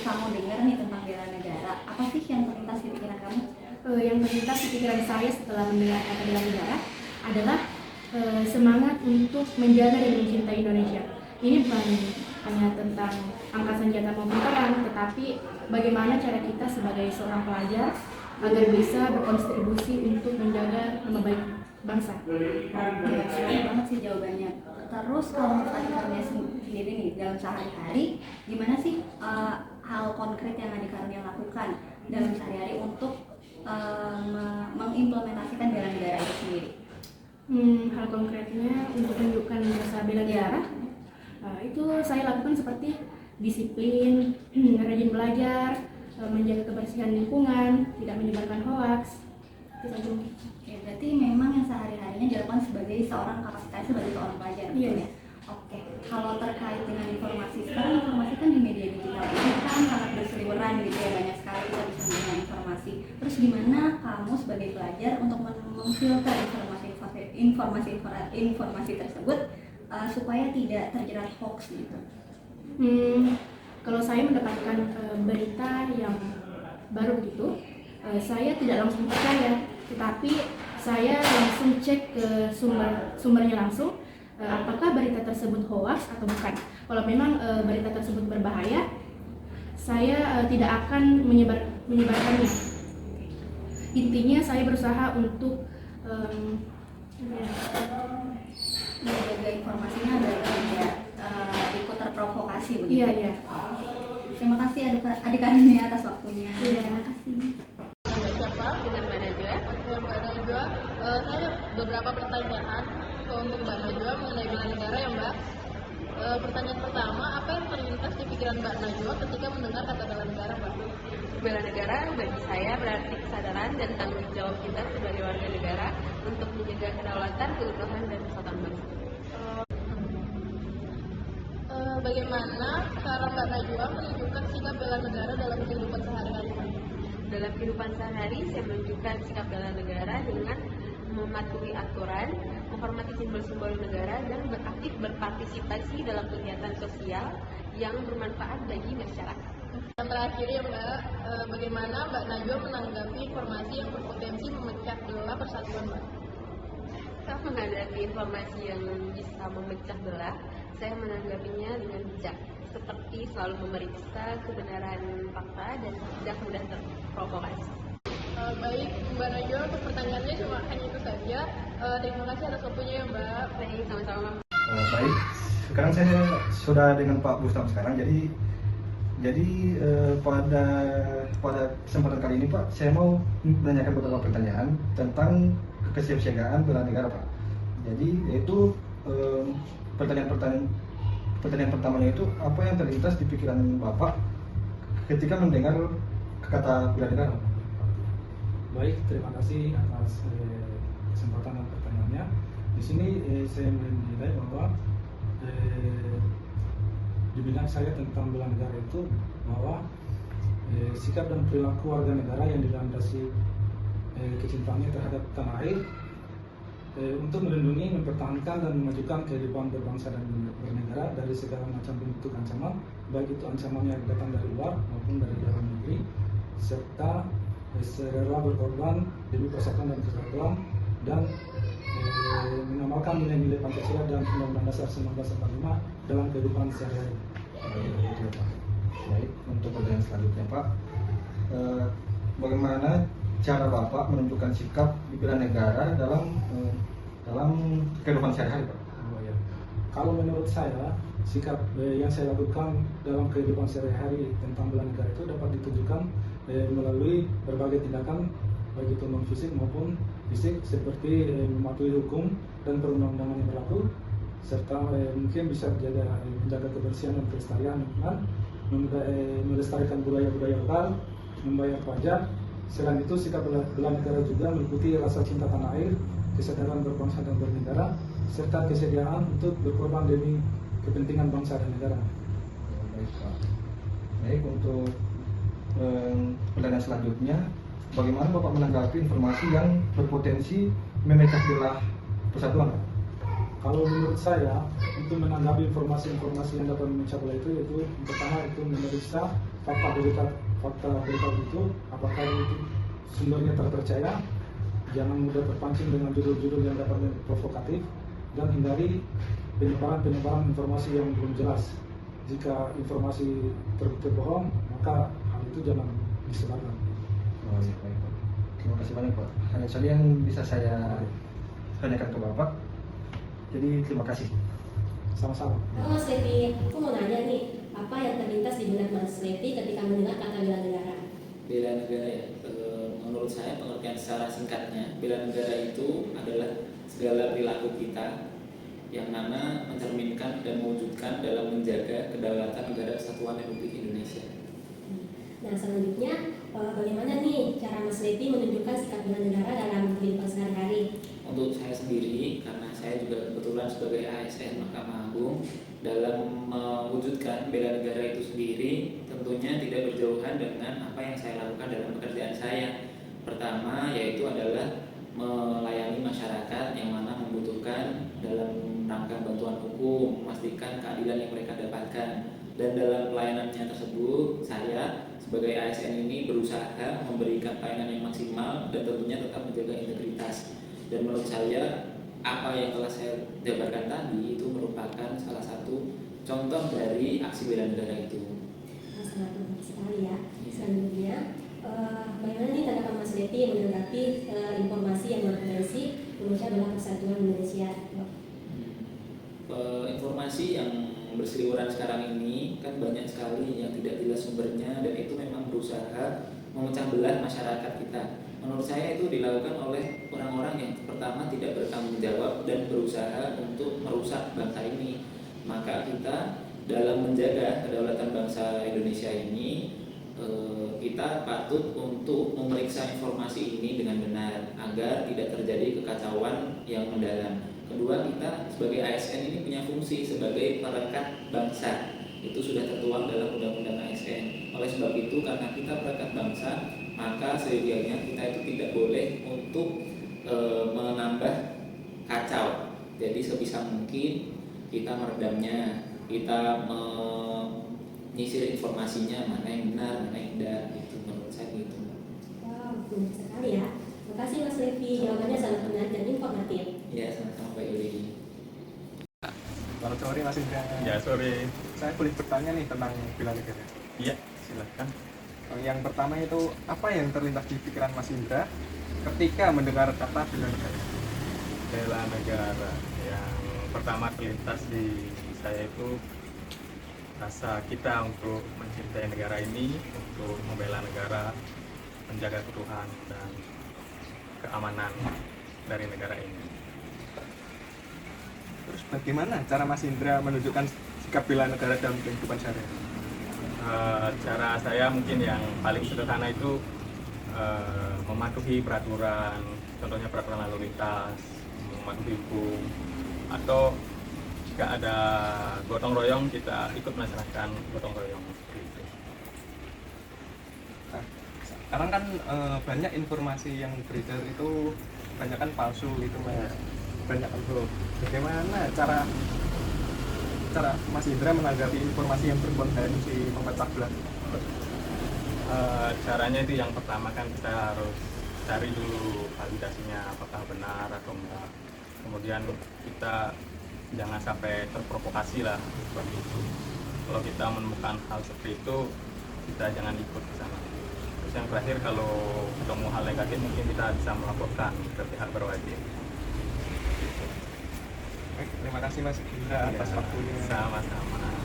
kamu dengar nih tentang bela negara, apa sih yang terlintas di pikiran kamu? Yang terlintas di pikiran saya setelah mendengar kata bela negara adalah semangat untuk menjaga dan mencintai Indonesia. Ini bukan hanya tentang angkat senjata maupun perang, tetapi bagaimana cara kita sebagai seorang pelajar agar bisa berkontribusi untuk menjaga nama baik bangsa. Ya, keren banget sih jawabannya. Terus kalau menurut adik-adiknya sendiri nih dalam sehari-hari, gimana sih hal konkret yang adik-adiknya lakukan dalam sehari-hari untuk mengimplementasikan bela negara itu sendiri? Hal konkretnya untuk menunjukkan rasa bela negara, itu saya lakukan seperti disiplin, rajin belajar, menjaga kebersihan lingkungan, tidak menyebarkan hoaks. Itu saja. Oke, berarti memang yang sehari-harinya dilakukan sebagai seorang kapasitas sebagai seorang pelajar, Iya. betul ya? Oke, kalau terkait dengan informasi, sekarang informasi kan di media digital ini kan sangat berseliweran gitu ya, banyak sekali kita bisa menerima informasi. Terus gimana kamu sebagai pelajar untuk memfilter informasi tersebut supaya tidak terjerat hoax gitu? Kalau saya mendapatkan berita yang baru begitu, saya tidak langsung percaya, tetapi saya langsung cek ke sumbernya langsung, apakah berita tersebut hoax atau bukan. Kalau memang berita tersebut berbahaya, saya tidak akan menyebarkannya. Intinya saya berusaha untuk menjaga informasinya agar tidak ikut terprovokasi begitu. Iya. Terima kasih adik-adiknya atas waktunya. Iya. Terima kasih. Siapa dengan Mbak Najwa? Mbak Najwa, saya beberapa pertanyaan untuk Mbak Najwa mengenai bela negara ya Mbak. Pertanyaan pertama, apa yang terlintas di pikiran Mbak Najwa ketika mendengar kata bela negara Mbak? Bela negara bagi saya berarti kesadaran dan tanggung jawab kita sebagai warga negara untuk menjaga kedaulatan, keutuhan, dan persatuan bangsa. Bagaimana cara Mbak Najwa menunjukkan sikap bela negara dalam kehidupan sehari-hari? Dalam kehidupan sehari, saya menunjukkan sikap bela negara dengan mematuhi aturan, menghormati simbol-simbol negara, dan beraktif berpartisipasi dalam kegiatan sosial yang bermanfaat bagi masyarakat. Yang terakhir ya Mbak, bagaimana Mbak Najwa menanggapi informasi yang berpotensi memecah belah persatuan Mbak? Saat menghadapi informasi yang bisa memecah belah, saya menanggapinya dengan bijak, seperti selalu memeriksa kebenaran fakta dan tidak mudah terprovokasi. Baik Mbak Najwa, untuk pertanyaannya cuma hanya itu saja. Terima kasih atas waktunya ya Mbak. Baik, sama-sama. Baik, sekarang saya sudah dengan Pak Bustam sekarang. Jadi pada kesempatan kali ini Pak, saya mau menanyakan beberapa pertanyaan tentang kesiapsiagaan bela negara Pak. Jadi yaitu pertanyaan pertamanya itu apa yang terlintas di pikiran Bapak ketika mendengar kata bela negara? Baik, terima kasih atas kesempatan dan pertanyaannya. Di sini saya menilai bahwa di bidang saya tentang bela negara itu bahwa sikap dan perilaku warga negara yang dilandasi kecintaannya terhadap tanah air untuk melindungi, mempertahankan dan memajukan kehidupan berbangsa dan bernegara dari segala macam bentuk ancaman, baik itu ancaman yang datang dari luar maupun dari dalam negeri, serta rela berkorban demi persatuan dan kesatuan dan mengamalkan nilai-nilai Pancasila dan Undang-Undang Dasar 1945 dalam kehidupan sehari-hari. Baik, untuk pertanyaan selanjutnya Pak, bagaimana cara Bapak menunjukkan sikap di bela negara dalam kehidupan sehari-hari Pak? Kalau menurut saya, sikap yang saya lakukan dalam kehidupan sehari-hari tentang bela negara itu dapat ditunjukkan melalui berbagai tindakan, baik itu non fisik maupun fisik, seperti mematuhi hukum dan perundang-undangan yang berlaku, serta mungkin bisa menjaga kebersihan dan kelestarian lingkungan, melestarikan budaya-budaya lokal, membayar pajak. Selain itu, sikap bela negara juga meliputi rasa cinta tanah air, kesadaran berbangsa dan bernegara, serta kesediaan untuk berkorban demi kepentingan bangsa dan negara. Baik Pak. Baik, untuk pertanyaan selanjutnya, bagaimana Bapak menanggapi informasi yang berpotensi memecah belah persatuan? Kalau menurut saya, untuk menanggapi informasi-informasi yang dapat memecah belah itu, yaitu pertama itu memeriksa fakta berita itu apakah itu sumbernya terpercaya, jangan mudah terpancing dengan judul-judul yang dapat provokatif, dan hindari penyebaran informasi yang belum jelas. Jika informasi terbukti bohong, maka hal itu jangan disebarkan. Oh, iya, baik, Pak. Terima kasih banyak, Pak. Hanya saja yang bisa saya tanyakan ke Bapak. Jadi terima kasih. Sama-sama. Mas Levi, aku mau nanya nih, apa yang terlintas di benak Mas Levi ketika mendengar kata bela negara? Bela negara ya, menurut saya pengertian secara singkatnya, bela negara itu adalah segala perilaku kita yang mana mencerminkan dan mewujudkan dalam menjaga kedaulatan negara kesatuan Republik Indonesia. Nah selanjutnya, bagaimana nih cara Mas Levi menunjukkan sikap bela negara dalam kehidupan sehari-hari? Untuk saya sendiri, karena saya juga kebetulan sebagai ASN Mahkamah Agung, dalam mewujudkan bela negara itu sendiri tentunya tidak berjauhan dengan apa yang saya lakukan dalam pekerjaan saya. Pertama yaitu adalah melayani masyarakat yang mana membutuhkan dalam rangka bantuan hukum, memastikan keadilan yang mereka dapatkan. Dan dalam pelayanannya tersebut, saya sebagai ASN ini berusaha memberikan pelayanan yang maksimal dan tentunya tetap menjaga integritas. Dan menurut saya, apa yang telah saya jabarkan tadi itu merupakan salah satu contoh dari aksi bela negara itu. Sangat penting sekali ya. Selanjutnya, bagaimana nih tanggapan Mas Levi menanggapi informasi yang berpotensi Indonesia adalah kesatuan Indonesia? Informasi yang berseliweran sekarang ini kan banyak sekali yang tidak jelas sumbernya, dan itu memang berusaha memecah belah masyarakat kita. Menurut saya itu dilakukan oleh orang-orang yang pertama tidak bertanggung jawab dan berusaha untuk merusak bangsa ini. Maka kita dalam menjaga kedaulatan bangsa Indonesia ini, kita patut untuk memeriksa informasi ini dengan benar agar tidak terjadi kekacauan yang mendalam. Kedua, kita sebagai ASN ini punya fungsi sebagai perekat bangsa. Itu sudah tertuang dalam Undang-Undang ASN. Oleh sebab itu, karena kita perekat bangsa, maka sedianya kita itu tidak boleh untuk menambah kacau. Jadi sebisa mungkin kita meredamnya, kita menyisir informasinya, mana yang benar, mana yang tidak. Itu menurut saya gitu. Wow, benar sekali ya. Terima kasih Mas Levi, jawabannya sangat menarik dan informatif. Ya, sama-sama Pak Yuli. Selamat sore Mas Indra. Ya, sore. Saya boleh bertanya nih tentang bela negara. Iya, silakan. Yang pertama itu, apa yang terlintas di pikiran Mas Indra ketika mendengar kata bela negara? Bela negara. Yang pertama terlintas di saya itu rasa kita untuk mencintai negara ini, untuk membela negara, menjaga keutuhan dan keamanan dari negara ini. Terus bagaimana cara Mas Indra menunjukkan sikap bela negara dalam kehidupan sehari-hari? Cara saya mungkin yang paling sederhana itu mematuhi peraturan, contohnya peraturan lalu lintas, mematuhi hukum, atau jika ada gotong royong kita ikut melaksanakan gotong royong seperti itu. Nah, sekarang kan banyak informasi yang beredar itu banyak kan palsu gitu Mas. Banyak itu. Bagaimana cara Mas Indra menanggapi informasi yang berpotensi memecah belah? Caranya itu yang pertama kan kita harus cari dulu validasinya apakah benar atau enggak. Kemudian kita jangan sampai terprovokasi lah seperti itu. Kalau kita menemukan hal seperti itu, kita jangan ikut ke sana. Terus yang terakhir, kalau ketemu hal negatif mungkin kita bisa melaporkan ke pihak berwajib. Terima kasih Mas Indra atas waktunya. Sama-sama.